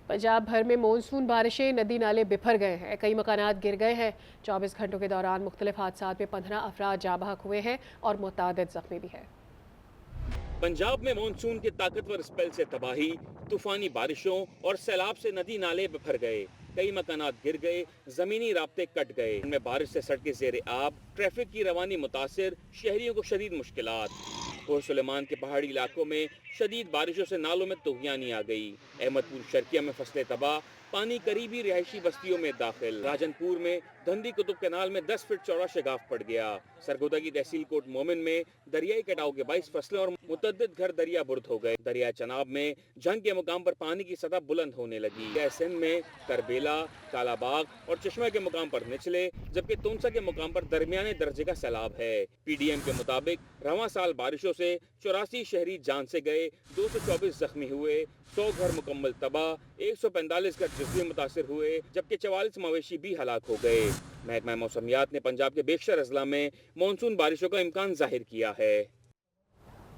पंजाब भर में मानसून बारिशें नदी नाले बिफर गए हैं, कई मकानात गिर गए हैं। 24 घंटों के दौरान मुख्तलिफ हादसात में 15 अफराद जाँ बहक हुए हैं और मुतअद्दिद जख्मी भी हैं। पंजाब में मानसून के ताकतवर स्पेल से तबाही, तूफानी बारिशों और सैलाब से नदी नाले बिफर गए, कई मकानात गिर गए, जमीनी राब्ते कट गए। इनमें बारिश से सड़कें ज़ेरे आब, ट्रैफिक की रवानी मुतासिर, शहरियों को शदीद मुश्किलात। और सुलेमान के पहाड़ी इलाकों में शदीद बारिशों से नालों में तुगयानी आ गई। अहमदपुर शर्किया में फसलें तबाह, पानी करीबी रिहायशी बस्तियों में दाखिल। राजनपुर में धंधी कुतुब कैनाल में 10 फीट चौड़ा शगाफ पड़ गया। सरगोदा की तहसील कोट मोमिन में दरियाई कटाव के 22 फसलें और मुतअद्दिद घर दरिया बुर्द हो गए। दरिया चनाब में जंग के मुकाम पर पानी की सतह बुलंद होने लगी। सिंध में करबेला, कालाबाग और चश्मा के मुकाम पर निचले, जबकि तुनसा के मुकाम पर दरमियाने दर्जे का सैलाब है। पीडीएम के मुताबिक रवां साल बारिशों से 84 शहरी जान से गए, 224 जख्मी हुए, 100 घर मुकम्मल तबाह, 145 घर जज्वी मुतासिर हुए, जबकि 44 मवेशी भी हलाक हो गए। महकमा मौसमियात ने पंजाब के बेशतर अजला में मानसून बारिशों का इम्कान जाहिर किया है।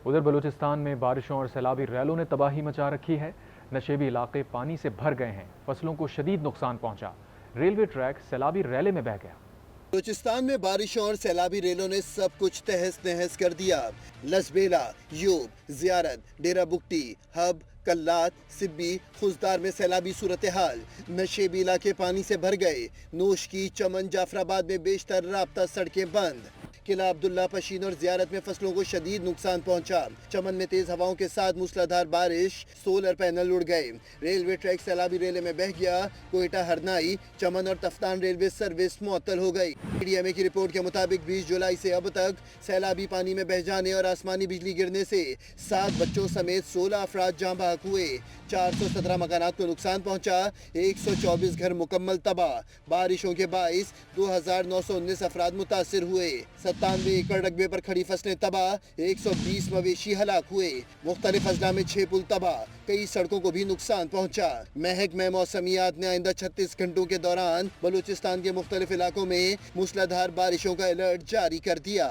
उधर बलूचिस्तान में बारिशों और सैलाबी रैलों ने तबाही मचा रखी है। नशेबी इलाके पानी से भर गए हैं, फसलों को शदीद नुकसान पहुंचा। रेलवे ट्रैक सैलाबी रैले में बह गया। बलूचिस्तान में बारिशों और सैलाबी रेलों ने सब कुछ तहस नहस कर दिया। लसबेला, यूब, जियारत, डेरा बुगटी, हब, कल्लात, सिब्बी, खुजदार में सैलाबी सूरत हाल। नशेबी इलाके पानी से भर गए। नोश की, चमन, जाफराबाद में बेशतर राब्ता सड़कें बंद। किला अब्दुल्ला, पशीन और जियारत में फसलों को शदीद नुकसान पहुंचा। चमन में तेज हवाओं के साथ मूसलाधार बारिश, सोलर पैनल उड़ गए। रेलवे ट्रैक सैलाबी रेले में बह गया। कोयटा, हरनाई, चमन और तफ्तान रेलवे सर्विस मुअत्तल हो गई। पीडीएमए की रिपोर्ट के मुताबिक 20 जुलाई से अब तक सैलाबी पानी में बह जाने और आसमानी बिजली गिरने से 7 बच्चों समेत 16 अफराद जाँ बहक हुए। 417 मकानात को नुकसान पहुंचा, 124 घर मुकम्मल तबाह। बारिशों के बाइस 2919 अफराद मुतासिर हुए। 97 एकड़ रकबे पर खड़ी फसलें तबाह, 120 मवेशी हलाक हुए। मुख्तलिफ अजला में 6 पुल तबाह, कई सड़कों को भी नुकसान पहुंचा। महकमा मौसमियात ने आइंदा 36 घंटों के दौरान बलूचिस्तान के मुख्तलिफ इलाकों में मूसलाधार बारिशों का अलर्ट जारी कर दिया।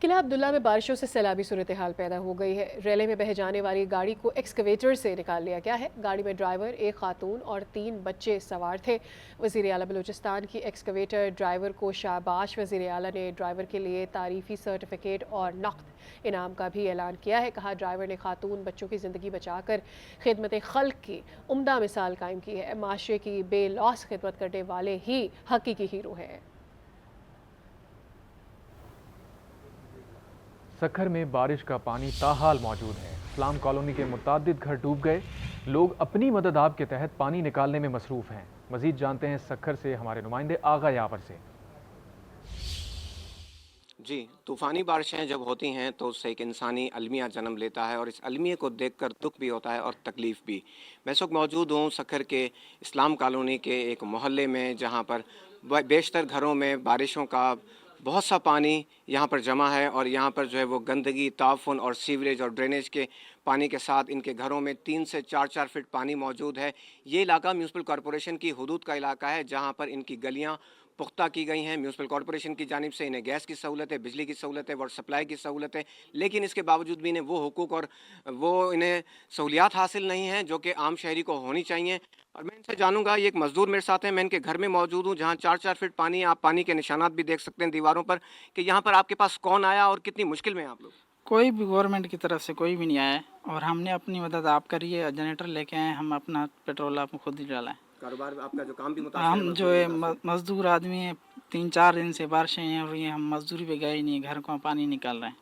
किला अब्दुल्ला में बारिशों से सैलाबी सूरत हाल पैदा हो गई है। रेले में बह जाने वाली गाड़ी को एक्सकवेटर से निकाल लिया गया है। गाड़ी में ड्राइवर, एक खातून और 3 बच्चे सवार थे। वज़ीर आला बलूचिस्तान की एक्सकवेटर ड्राइवर को शाबाश। वज़ीर आला ने ड्राइवर के लिए तारीफ़ी सर्टिफिकेट और नक़द इनाम का भी ऐलान किया है। कहा, ड्राइवर ने खातून बच्चों की ज़िंदगी बचाकर खिदमत खल्क की उम्दा मिसाल कायम की है। माशरे की बेलौस खिदमत करने वाले ही हकीकी हीरो हैं। सखर में बारिश का पानी ताहाल मौजूद है। इस्लाम कॉलोनी के मुतादिद घर डूब गए। लोग अपनी मदद आप के तहत पानी निकालने में मसरूफ़ हैं। मजीद जानते हैं सखर से हमारे नुमाइंदे आगा यावर से। जी, तूफ़ानी बारिशें जब होती हैं तो उससे एक इंसानी अलमिया जन्म लेता है और इस अलमिया को देखकर दुख भी होता है और तकलीफ़ भी। मैं इस वक्त मौजूद हूँ सखर के इस्लाम कॉलोनी के एक मोहल्ले में, जहाँ पर बेशतर घरों में बारिशों का बहुत सा पानी यहाँ पर जमा है और यहाँ पर जो है वो गंदगी, ताफुन और सीवरेज और ड्रेनेज के पानी के साथ इनके घरों में 3 से 4 फीट पानी मौजूद है। ये इलाका म्यूनसिपल कॉरपोरेशन की हुदूद का इलाका है, जहाँ पर इनकी गलियाँ पुख्ता की गई हैं। म्यूनसिपल कॉरपोरेशन की जानिब से इन्हें गैस की सहूलत है, बिजली की सहूलत है, वाटर सप्लाई की सहूलत है, लेकिन इसके बावजूद भी इन्हें वो हुकूक और वो इन्हें सहूलियात हासिल नहीं हैं जो कि आम शहरी को होनी चाहिए। और मैं इनसे जानूंगा, ये एक मजदूर मेरे साथ हैं, मैं इनके घर में मौजूद हूँ जहाँ 4 फीट पानी, आप पानी के निशानात भी देख सकते हैं दीवारों पर, कि यहाँ पर आपके पास कौन आया और कितनी मुश्किल में आप लोग? कोई भी गवर्नमेंट की तरफ से कोई भी नहीं आया और हमने अपनी मदद आप करिए, जनरेटर लेके आए, हम अपना पेट्रोल आप खुद ही डाला है। कारोबार आपका जो काम भी मुतासिर हम जो है मजदूर आदमी हैं, 3-4 दिन से बारिशें हैं और ये हम मजदूरी पे गए नहीं, घर को पानी निकाल रहे हैं।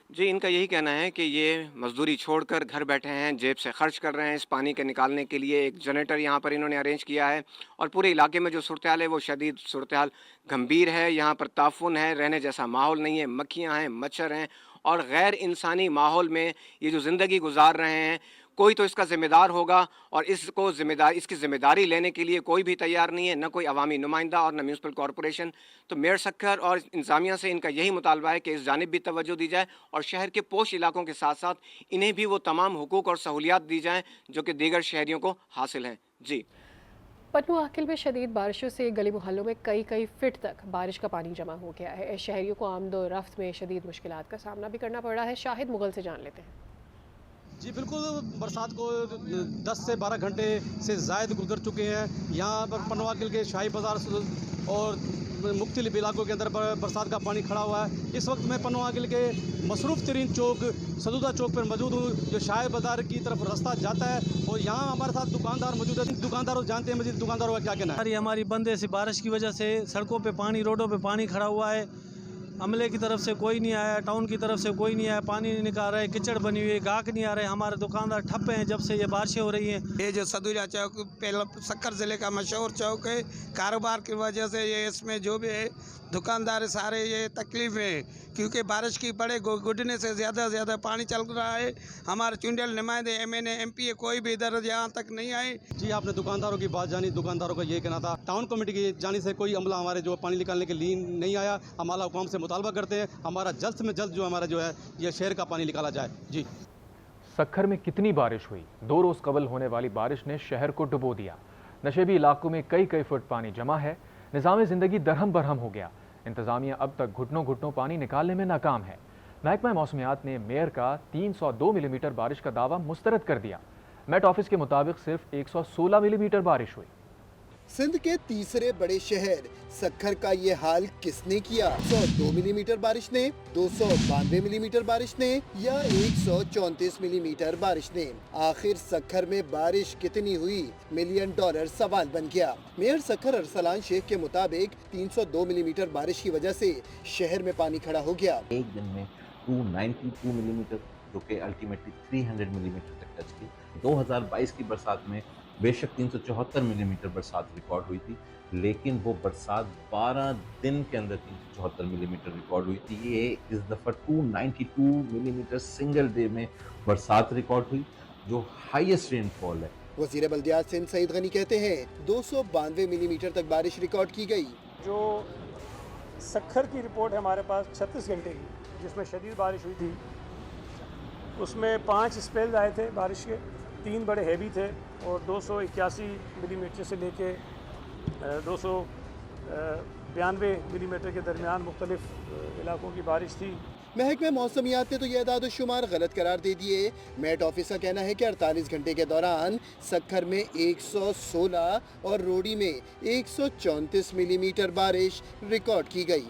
जी, इनका यही कहना है कि ये मजदूरी छोड़कर घर बैठे हैं, जेब से खर्च कर रहे हैं इस पानी के निकालने के लिए। एक जनरेटर यहाँ पर इन्होंने अरेंज किया है और पूरे इलाके में जो सूरत हाल है वो शदीद सूरत हाल गंभीर है। यहाँ पर ताफुन है, रहने जैसा माहौल नहीं है, मक्खियाँ हैं, मच्छर हैं और गैर इंसानी माहौल में ये जो ज़िंदगी गुजार रहे हैं, कोई तो इसका ज़िम्मेदार होगा और इसकी ज़िम्मेदारी लेने के लिए कोई भी तैयार नहीं है, न कोई अवामी नुमाइंदा और न म्यूनसिपल कॉरपोरेशन। तो मेयर सखर और इंतज़ामिया से इनका यही मुतालबा है कि इस जानिब भी तवज्जो दी जाए और शहर के पोश इलाकों के साथ साथ इन्हें भी वो तमाम हुकूक और सहूलियात दी जाएँ जो कि दीगर शहरियों को हासिल हैं। जी, पटनु आकिल में शदीद बारिशों से गली मोहल्लों में कई फीट तक बारिश का पानी जमा हो गया है। शहरियों को आमदो रफ्त में शदीद मुश्किलात का सामना भी करना पड़ रहा है। शाहिद मुगल से जान लेते हैं। जी बिल्कुल, बरसात को 10 से 12 घंटे से ज़ायद गुजर चुके हैं। यहाँ पर पनवाकिल के शाही बाज़ार और मुख्तलिफ इलाकों के अंदर बरसात का पानी खड़ा हुआ है। इस वक्त मैं पनवाकिल के मसरूफ़ तरीन चौक सदुदा चौक पर मौजूद हूँ, जो शाही बाज़ार की तरफ रास्ता जाता है, और यहाँ हमारे साथ दुकानदार मौजूद है। दुकानदारों जानते हैं मजीद दुकानदारों का क्या कहना है। हमारी बंद है, बारिश की वजह से सड़कों पे पानी, रोडों पे पानी खड़ा हुआ है। अमले की तरफ से कोई नहीं आया, टाउन की तरफ से कोई नहीं आया, पानी नहीं निकाल रहे, कीचड़ बनी हुई है, गाहक नहीं आ रहे, हमारे दुकानदार ठप हैं जब से ये बारिशें हो रही हैं। ये जो सदुला चौक पहला सक्कर ज़िले का मशहूर चौक है, कारोबार की वजह से ये इसमें जो भी है दुकानदार सारे ये तकलीफ है, क्योंकि बारिश की बड़े गुडने से ज़्यादा पानी चल रहा है। हमारे चुंडल नुमाइंदे MNA MPA कोई भी इधर यहाँ तक नहीं आए। जी आपने दुकानदारों की बात जानी, दुकानदारों का ये कहना था टाउन कमेटी की जानी से कोई अमला हमारे जो पानी निकालने के लिए नहीं आया। हम आला हुकाम से मुतालबा करते हैं हमारा जल्द में जल्द जो हमारा जो है ये शहर का पानी निकाला जाए। जी सक्खर में कितनी बारिश हुई। 2 रोज़ कबल होने वाली बारिश ने शहर को डुबो दिया। नशेबी इलाकों में कई फुट पानी जमा है। निज़ाम ज़िंदगी दरहम बरहम हो गया। इंतज़ामिया अब तक घुटनों घुटनों पानी निकालने में नाकाम है। महकमा मौसमियात ने मेयर का 302 मिलीमीटर बारिश का दावा मुस्तरद कर दिया। मेट ऑफिस के मुताबिक सिर्फ 116 मिलीमीटर बारिश हुई। सिंध के तीसरे बड़े शहर सक्खर का ये हाल किसने किया? 102 मिलीमीटर बारिश ने, 292 मिलीमीटर बारिश ने, या 134 मिलीमीटर बारिश ने? आखिर सक्खर में बारिश कितनी हुई? $1 मिलियन सवाल बन गया। मेयर सक्खर अरसलान शेख के मुताबिक 302 मिलीमीटर बारिश की वजह से शहर में पानी खड़ा हो गया। एक दिन में 292 मिलीमीटर, जो कि अल्टीमेटली 300 मिलीमीटर तक टच की। 2022 की बरसात में बेशक 374 मिलीमीटर बरसात रिकॉर्ड हुई थी, लेकिन वो बरसात 12 दिन के अंदर 374 मिलीमीटर रिकॉर्ड हुई थी। ये इस दफ़ा 292 मिलीमीटर सिंगल डे में बरसात रिकॉर्ड हुई, जो हाईएस्ट रेनफॉल है। वज़ीर बल्दियात सिंध सईद गनी कहते हैं 292 मिलीमीटर तक बारिश रिकॉर्ड की गई। जो सक्खर की रिपोर्ट है हमारे पास 36 घंटे की, जिसमें शदीद बारिश हुई थी, उसमें 5 स्पेल्स आए थे बारिश के, 3 बड़े हैवी थे, और 281 मिलीमीटर से लेके 292 मिलीमीटर के दरमियान मुख्तलिफ इलाकों की बारिश थी। महकमे मौसमियात ने तो ये अदाद शुमार गलत करार दे दिए। मेट ऑफिस का कहना है कि 48 घंटे के दौरान सक्खर में 116 और रोडी में 134 मिलीमीटर बारिश रिकॉर्ड की गई।